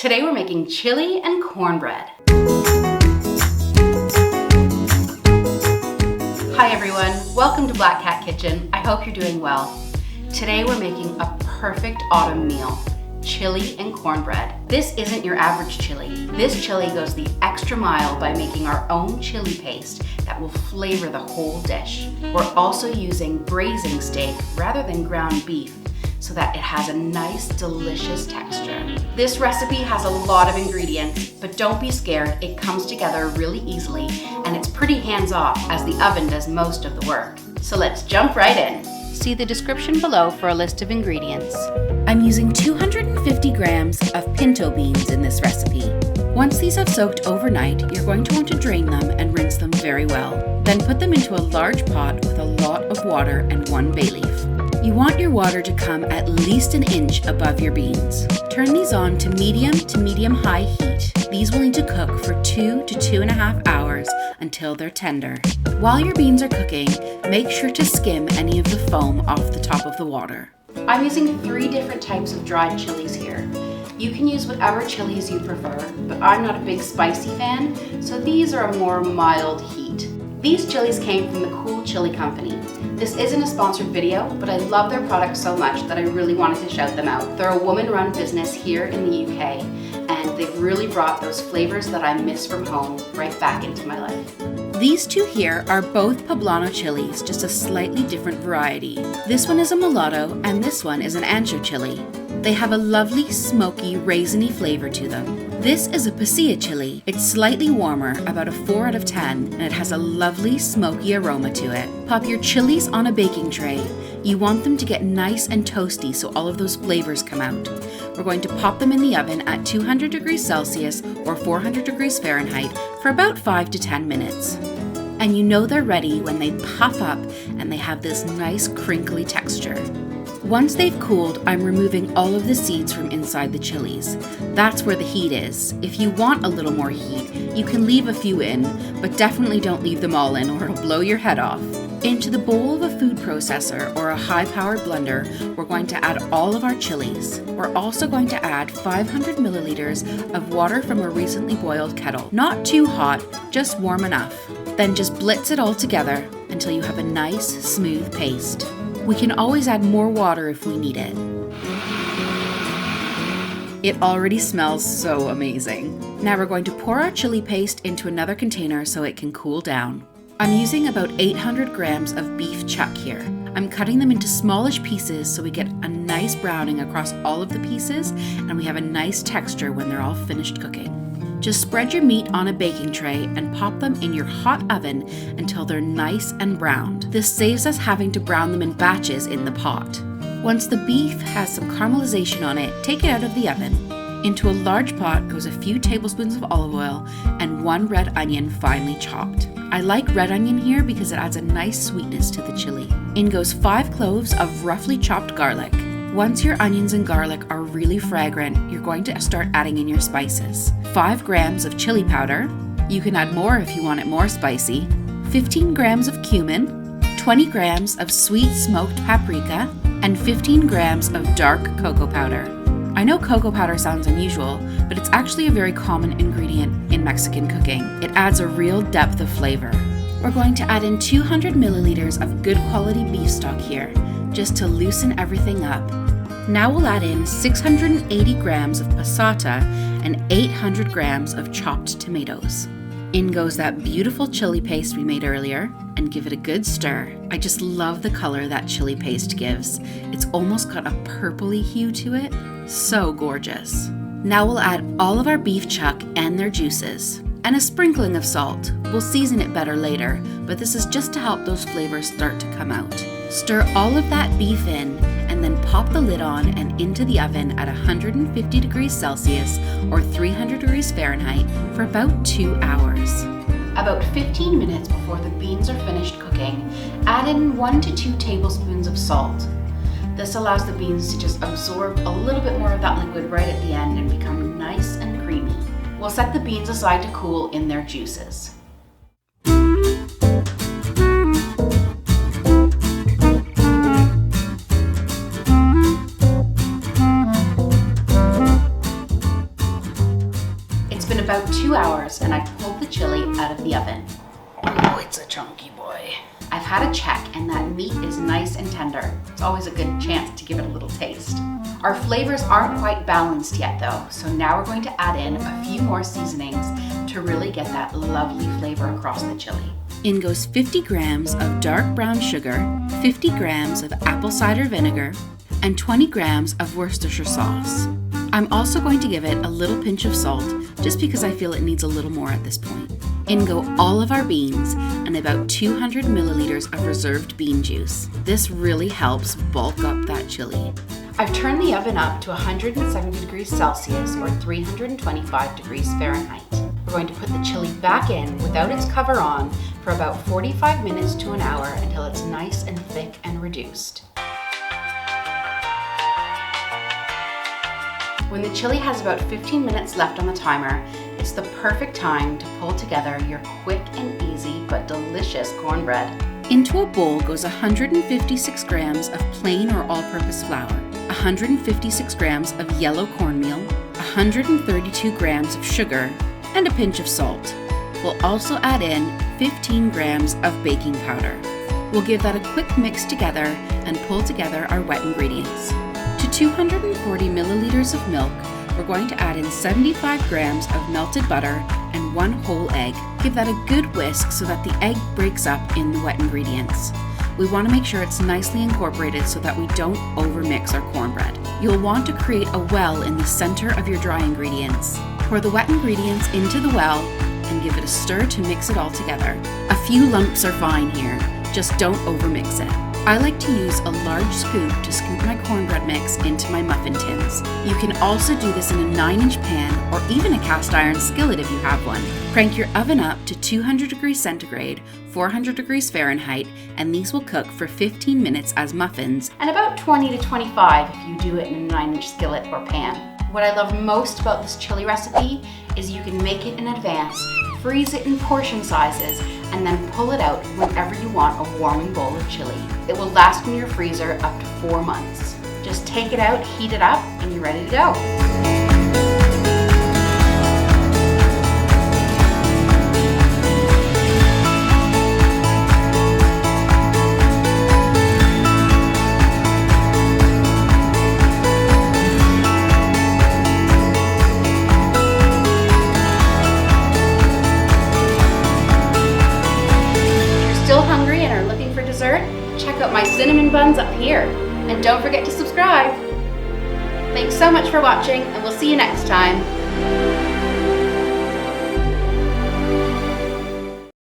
Today we're making chili and cornbread. Hi everyone, welcome to Black Cat Kitchen. I hope you're doing well. Today we're making a perfect autumn meal, chili and cornbread. This isn't your average chili. This chili goes the extra mile by making our own chili paste that will flavor the whole dish. We're also using braising steak rather than ground beef, so that it has a nice, delicious texture. This recipe has a lot of ingredients, but don't be scared, it comes together really easily, and it's pretty hands-off as the oven does most of the work. So let's jump right in. See the description below for a list of ingredients. I'm using 250 grams of pinto beans in this recipe. Once these have soaked overnight, you're going to want to drain them and rinse them very well. Then put them into a large pot with a lot of water and 1 bay leaf. You want your water to come at least an inch above your beans. Turn these on to medium-high heat. These will need to cook for 2 to 2.5 hours until they're tender. While your beans are cooking, make sure to skim any of the foam off the top of the water. I'm using 3 different types of dried chilies here. You can use whatever chilies you prefer, but I'm not a big spicy fan, so these are a more mild heat. These chilies came from the Cool Chili Company. This isn't a sponsored video, but I love their products so much that I really wanted to shout them out. They're a woman-run business here in the UK, and they've really brought those flavors that I miss from home right back into my life. These 2 here are both poblano chilies, just a slightly different variety. This one is a mulatto, and this one is an ancho chili. They have a lovely, smoky, raisiny flavor to them. This is a pasilla chili. It's slightly warmer, about a 4 out of 10, and it has a lovely, smoky aroma to it. Pop your chilies on a baking tray. You want them to get nice and toasty so all of those flavors come out. We're going to pop them in the oven at 200 degrees Celsius or 400 degrees Fahrenheit for about 5 to 10 minutes. And you know they're ready when they puff up and they have this nice crinkly texture. Once they've cooled, I'm removing all of the seeds from inside the chilies. That's where the heat is. If you want a little more heat, you can leave a few in, but definitely don't leave them all in or it'll blow your head off. Into the bowl of a food processor or a high-powered blender, we're going to add all of our chilies. We're also going to add 500 milliliters of water from a recently boiled kettle. Not too hot, just warm enough. Then just blitz it all together until you have a nice, smooth paste. We can always add more water if we need it. It already smells so amazing. Now we're going to pour our chili paste into another container so it can cool down. I'm using about 800 grams of beef chuck here. I'm cutting them into smallish pieces so we get a nice browning across all of the pieces and we have a nice texture when they're all finished cooking. Just spread your meat on a baking tray and pop them in your hot oven until they're nice and browned. This saves us having to brown them in batches in the pot. Once the beef has some caramelization on it, take it out of the oven. Into a large pot goes a few tablespoons of olive oil and 1 red onion finely chopped. I like red onion here because it adds a nice sweetness to the chili. In goes 5 cloves of roughly chopped garlic. Once your onions and garlic are really fragrant, you're going to start adding in your spices. 5 grams of chili powder. You can add more if you want it more spicy. 15 grams of cumin. 20 grams of sweet smoked paprika. And 15 grams of dark cocoa powder. I know cocoa powder sounds unusual, but it's actually a very common ingredient in Mexican cooking. It adds a real depth of flavor. We're going to add in 200 milliliters of good quality beef stock here, just to loosen everything up. Now we'll add in 680 grams of passata and 800 grams of chopped tomatoes. In goes that beautiful chili paste we made earlier, and give it a good stir. I just love the color that chili paste gives. It's almost got a purpley hue to it. So gorgeous. Now we'll add all of our beef chuck and their juices, and a sprinkling of salt. We'll season it better later, but this is just to help those flavors start to come out. Stir all of that beef in, and then pop the lid on and into the oven at 150 degrees Celsius or 300 degrees Fahrenheit for about 2 hours. About 15 minutes before the beans are finished cooking, add in 1 to 2 tablespoons of salt. This allows the beans to just absorb a little bit more of that liquid right at the end and become nice and creamy. We'll set the beans aside to cool in their juices. It's been about 2 hours and I pulled the chili out of the oven. Oh, it's a chunky boy. I've had a check and that meat is nice and tender. It's always a good chance to give it a little taste. Our flavors aren't quite balanced yet though, so now we're going to add in a few more seasonings to really get that lovely flavor across the chili. In goes 50 grams of dark brown sugar, 50 grams of apple cider vinegar, and 20 grams of Worcestershire sauce. I'm also going to give it a little pinch of salt, just because I feel it needs a little more at this point. In go all of our beans and about 200 milliliters of reserved bean juice. This really helps bulk up that chili. I've turned the oven up to 170 degrees Celsius or 325 degrees Fahrenheit. We're going to put the chili back in without its cover on for about 45 minutes to an hour until it's nice and thick and reduced. When the chili has about 15 minutes left on the timer, it's the perfect time to pull together your quick and easy but delicious cornbread. Into a bowl goes 156 grams of plain or all-purpose flour, 156 grams of yellow cornmeal, 132 grams of sugar, and a pinch of salt. We'll also add in 15 grams of baking powder. We'll give that a quick mix together and pull together our wet ingredients. To 240 milliliters of milk, we're going to add in 75 grams of melted butter and 1 whole egg. Give that a good whisk so that the egg breaks up in the wet ingredients. We want to make sure it's nicely incorporated so that we don't overmix our cornbread. You'll want to create a well in the center of your dry ingredients. Pour the wet ingredients into the well and give it a stir to mix it all together. A few lumps are fine here, just don't overmix it. I like to use a large scoop to scoop my cornbread mix into my muffin tins. You can also do this in a 9-inch pan or even a cast iron skillet if you have one. Crank your oven up to 200 degrees centigrade, 400 degrees Fahrenheit, and these will cook for 15 minutes as muffins, and about 20 to 25 if you do it in a 9-inch skillet or pan. What I love most about this chili recipe is you can make it in advance, freeze it in portion sizes, and then pull it out whenever you want a warming bowl of chili. It will last in your freezer up to 4 months. Just take it out, heat it up, and you're ready to go. Still hungry and are looking for dessert? Check out my cinnamon buns up here. And don't forget to subscribe. Thanks so much for watching, and we'll see you next time.